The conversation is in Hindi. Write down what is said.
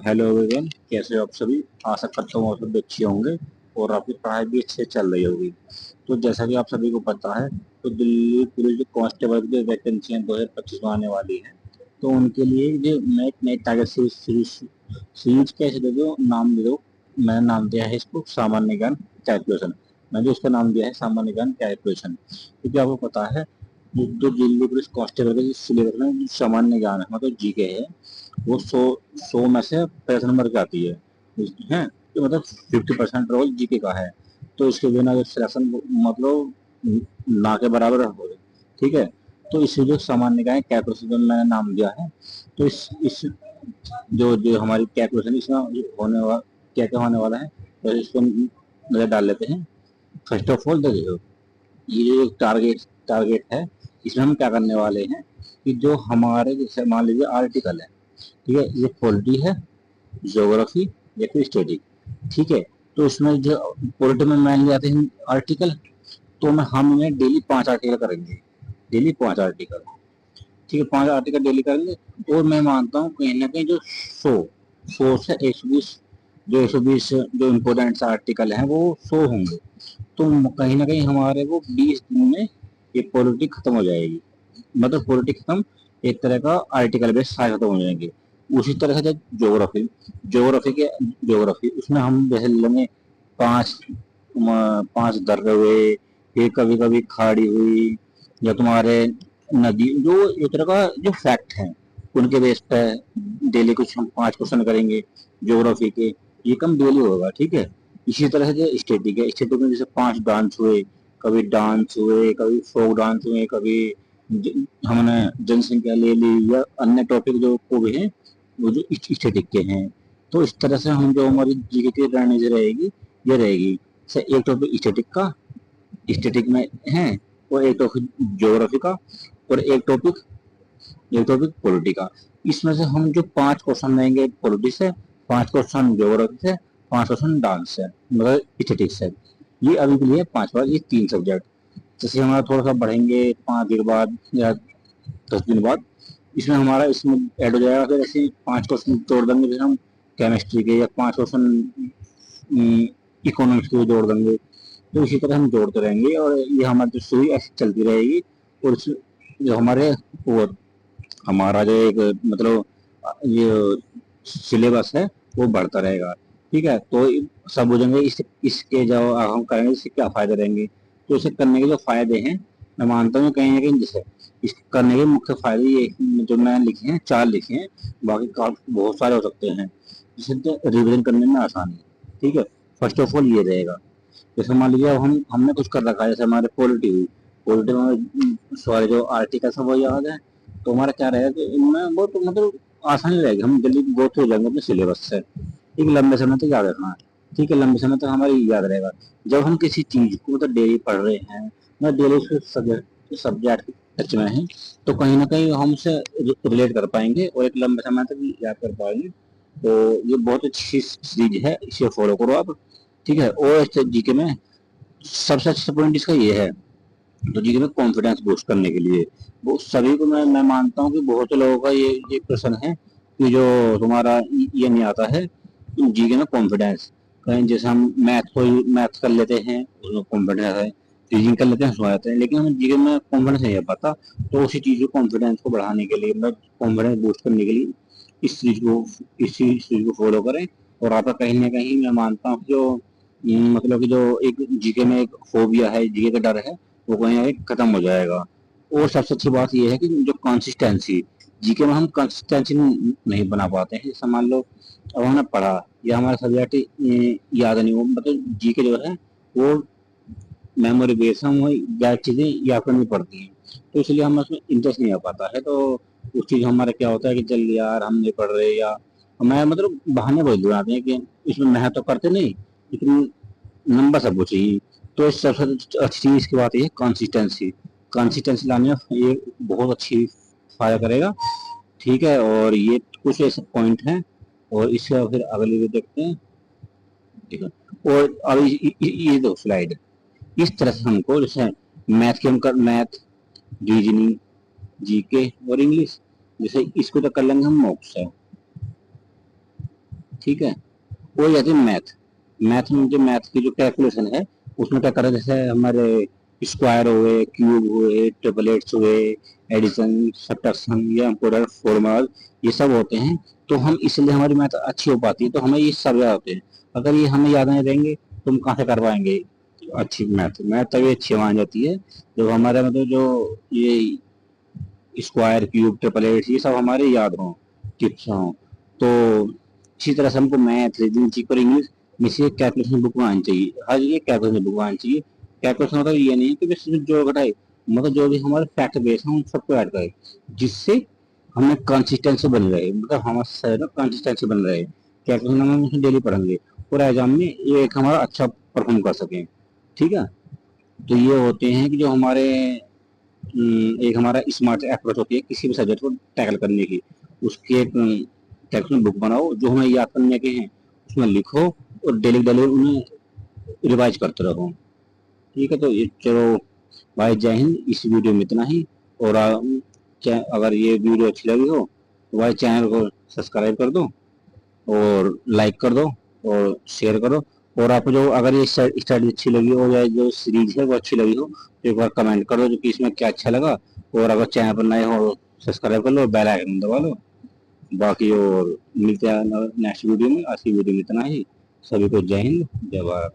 हेलो एवरीवन, कैसे हो आप सभी। आशा करता हूँ आप सभी अच्छे होंगे और आपकी पढ़ाई भी अच्छे चल रही होगी। तो जैसा कि आप सभी को पता है, तो दिल्ली पुलिस जो कांस्टेबल की जो वैकेंसियां 2025 में आने वाली है, तो उनके लिए जो मैं एक नई टारगेट सीरीज सीरीज सीरीज कैसे दे दो, नाम दे दो। मैंने नाम दिया है इसको सामान्य ज्ञान कैलकुलेशन। मैंने इसका नाम दिया है सामान्य ज्ञान कैलकुलेशन, क्योंकि आपको पता है जो दिल्ली पुलिस कांस्टेबल का सिलेबस में जो सामान्य ज्ञान है, मतलब जीके है, वो 100 में से 50 नंबर की आती है। तो मतलब 50% रोल जीके का है। तो इसके बिना जो सिलेक्शन मतलब ना के बराबर हो गए। ठीक है। तो इसे जो सामान्य का है कैलकुलेशन जो मैंने नाम दिया है, तो इस जो जो हमारी कैलकुलेशन इसमें होने वाला क्या क्या होने वाला है, तो इसको नजर डाल लेते हैं। फर्स्ट ऑफ ऑल देखिए, ये जो टारगेट टारगेट है, इसमें हम क्या करने वाले हैं कि जो हमारे जैसे मान लीजिए आर्टिकल है, ठीक है, ये पॉलिटी है, ज्योग्राफी या फिर स्टडी। ठीक है। तो इसमें जो पॉलिटी में मान लिया हैं आर्टिकल, तो मैं हम में डेली 5 आर्टिकल करेंगे। Daily 5 article. ठीक है, 5 आर्टिकल डेली करेंगे। और मैं मानता हूँ कहीं ना कहीं जो 100 से 120, जो 120 जो इम्पोर्टेंट आर्टिकल हैं वो 100 होंगे। तो कहीं ना कहीं हमारे वो 20 दिन में ये पॉलिटी खत्म हो जाएगी। मतलब पॉलिटी खत्म, एक तरह का आर्टिकल बेस सारे खत्म हो जाएंगे। उसी तरह से ज्योग्राफी ज्योग्राफी उसमें हम जैसे लेंगे 5 5 दर्रे हुए, फिर कभी कभी खाड़ी हुई, या तुम्हारे नदी, जो एक तरह का जो फैक्ट है उनके बेस पे डेली कुछ हम 5 क्वेश्चन करेंगे ज्योग्राफी के। ये कम डेली होगा। ठीक है। इसी तरह से स्टेटिक है, स्टेटिक में जैसे 5 डांस हुए, कभी फोक डांस हुए, कभी हमने जनसंख्या ले ली, या अन्य टॉपिक जो को भी है वो जो स्टेटिक के हैं। तो इस तरह से हम जो हमारी जीके की रणनीति रहेगी, ये रहेगी। से एक टॉपिक स्टेटिक का, स्टेटिक में है, और एक टॉपिक ज्योग्राफी का, और एक टॉपिक पॉलिटी का। इसमें से हम जो 5 क्वेश्चन लेंगे पॉलिटी से, 5 क्वेश्चन ज्योग्राफी से, 5 क्वेश्चन डांस से, मतलब स्टेटिक्स से। ये अभी के लिए 5 बार, ये 3 सब्जेक्ट। जैसे हमारा थोड़ा सा बढ़ेंगे 5 दिन बाद या 10 दिन बाद, इसमें हमारा इसमें ऐड हो जाएगा। फिर ऐसे 5 क्वेश्चन जोड़ देंगे, फिर हम केमिस्ट्री के, या 5 क्वेश्चन इकोनॉमिक्स के जोड़ देंगे। तो इसी तरह हम जोड़ते रहेंगे, और ये हमारी जो सुई ऐसी चलती रहेगी। और जो हमारा जो एक मतलब ये सिलेबस है वो बढ़ता रहेगा। ठीक है। तो सब बुझेंगे इसके जो हम करेंगे इससे क्या फायदे रहेंगे। तो इसे करने के जो फायदे हैं, मैं मानता हूँ कहीं ना कहीं जैसे इस करने के मुख्य फायदे ये जो मैंने लिखे हैं, 4 लिखे हैं। बाकी बहुत सारे हो सकते हैं, जिससे रिविजन करने में आसानी है। ठीक है। फर्स्ट ऑफ ऑल ये रहेगा। जैसे मान लीजिए अब हमने कुछ कर रखा है, जैसे हमारे पॉलिटी हुई, पॉलिटी में सॉरी जो आर्टिकल सब वो याद है, तो हमारा क्या रहेगा कि इनमें बहुत मतलब आसानी रहेगी, हम जल्दी गो थ्रू हो जाएंगे अपने सिलेबस से। एक लंबे समय तक याद रखना है। ठीक है, लंबे समय तक हमारी याद रहेगा। जब हम किसी चीज को मतलब डेली पढ़ रहे हैं, मतलब डेली उसके सब्जेक्ट टच में है, तो कहीं ना कहीं हम उसे रिलेट कर पाएंगे और एक लंबे समय तक याद कर पाएंगे। तो ये बहुत अच्छी सीरीज है, इसे फॉलो करो आप। ठीक है। और जीके में सबसे अच्छा पॉइंट इसका ये है, तो जीके में कॉन्फिडेंस बूस्ट करने के लिए वो सभी को मैं मानता हूँ कि बहुत से लोगों का ये प्रश्न है कि जो तुम्हारा ये नहीं आता है जीके में कॉन्फिडेंस। कहीं जैसे हम मैथ कर लेते हैं उसमें कॉन्फिडेंस है, रीजनिंग कर लेते हैं उसमें आते हैं, लेकिन हमें जीके में कॉन्फिडेंस नहीं आ पाता। तो उसी चीज को कॉन्फिडेंस को बढ़ाने के लिए, मतलब कॉन्फिडेंस बूस्ट करने के लिए इस चीज को फॉलो करें। और आपका कहीं ना कहीं मैं मानता हूँ जो मतलब कि जो एक जीके में एक फोबिया है, जीके का डर है, वो कहीं ना कहीं खत्म हो जाएगा। और सबसे अच्छी बात यह है कि जो कंसिस्टेंसी, जीके में हम कंसिस्टेंसी नहीं बना पाते हैं। जैसे मान लो अब हमने पढ़ा या हमारा सब्जेक्ट याद नहीं हो, मतलब जीके जो है वो मेमोरी बेस, हम ज्यादा चीजें याद करनी पड़ती हैं, तो इसलिए हमें उसमें इंटरेस्ट नहीं आ पाता है। तो उस चीज हमारा क्या होता है कि चल यार हम नहीं पढ़ रहे, या मैं मतलब बहाने बहुत बनाते हैं कि इसमें मेहनत तो करते नहीं, लेकिन नंबर सबको चाहिए। तो इस सबसे अच्छी चीज की बात ये है कंसिस्टेंसी। कंसिस्टेंसी लाने में ये बहुत अच्छी फायदा करेगा। ठीक है। और ये कुछ ऐसे पॉइंट हैं, और इसके फिर अगले भी देखते हैं। ठीक है। और अभी ये दो स्लाइड इस तरह से हमको, जैसे मैथ के हम कर मैथ, रीजनिंग, जीके और इंग्लिश, जैसे इसको तो कर लेंगे हम मॉक्स है। ठीक है। वो जाती है मैथ। मैथ में जो मैथ की जो कैलकुलेशन है, उसमें क्या करें, जैसे हमारे स्क्वायर हुए, क्यूब हुए, ट्रिपल एट्स हुए, एडिशन, सब्ट्रैक्शन या प्रोडक्ट, फॉर्मूला, ये सब होते हैं। तो हम इसलिए हमारी मैथ अच्छी हो पाती है, तो हमें ये सब याद होते हैं। अगर ये हमें याद नहीं रहेंगे तो हम कहाँ से कर पाएंगे अच्छी मैथ। मैथ तभी अच्छी मान जाती है जब हमारे मतलब जो ये स्क्वायर, क्यूब, ट्रिपल एट, ये सब हमारे याद हों, टिप्स हों। तो इसी तरह से हमको मैथ, रीजनिंग, जीके और इंग्लिश में से कैलकुलेशन बुक आनी चाहिए। हर ये कैलकुलेशन बुक आनी चाहिए। कैलकुलेशन मतलब ये नहीं है कि बस जो घटाए, मतलब जो भी हमारे फैक्ट बेस है उन सबको ऐड करें, जिससे हमें कंसिस्टेंसी बन रहे, मतलब हमारे शरीर में कंसिस्टेंसी बन रहे। कैलकुलेशन हम डेली पढ़ेंगे और एग्जाम में ये एक हमारा अच्छा परफॉर्म कर सकें। ठीक है। तो ये होते हैं कि जो हमारे एक हमारा स्मार्ट अप्रोच होती है किसी भी सब्जेक्ट को टैकल करने की। उसकी एक कैलकुलेशन बुक बनाओ, जो हमें याद करने के हैं उसमें लिखो और डेली डेली उन्हें रिवाइज करते रहो। ठीक है। तो ये चलो भाई, जय हिंद। इस वीडियो में इतना ही। और अगर ये वीडियो अच्छी लगी हो तो भाई चैनल को सब्सक्राइब कर दो और लाइक कर दो और शेयर करो। और आपको जो अगर ये स्टडी अच्छी लगी हो या जो सीरीज है वो अच्छी लगी हो तो एक बार कमेंट कर दो जो कि इसमें क्या अच्छा लगा। और अगर चैनल पर नए हो सब्सक्राइब कर लो, बेल आइकन दबा लो। बाकी और मिलते हैं नेक्स्ट वीडियो में। आज की वीडियो में इतना ही। सभी को जय हिंद, जय भारत।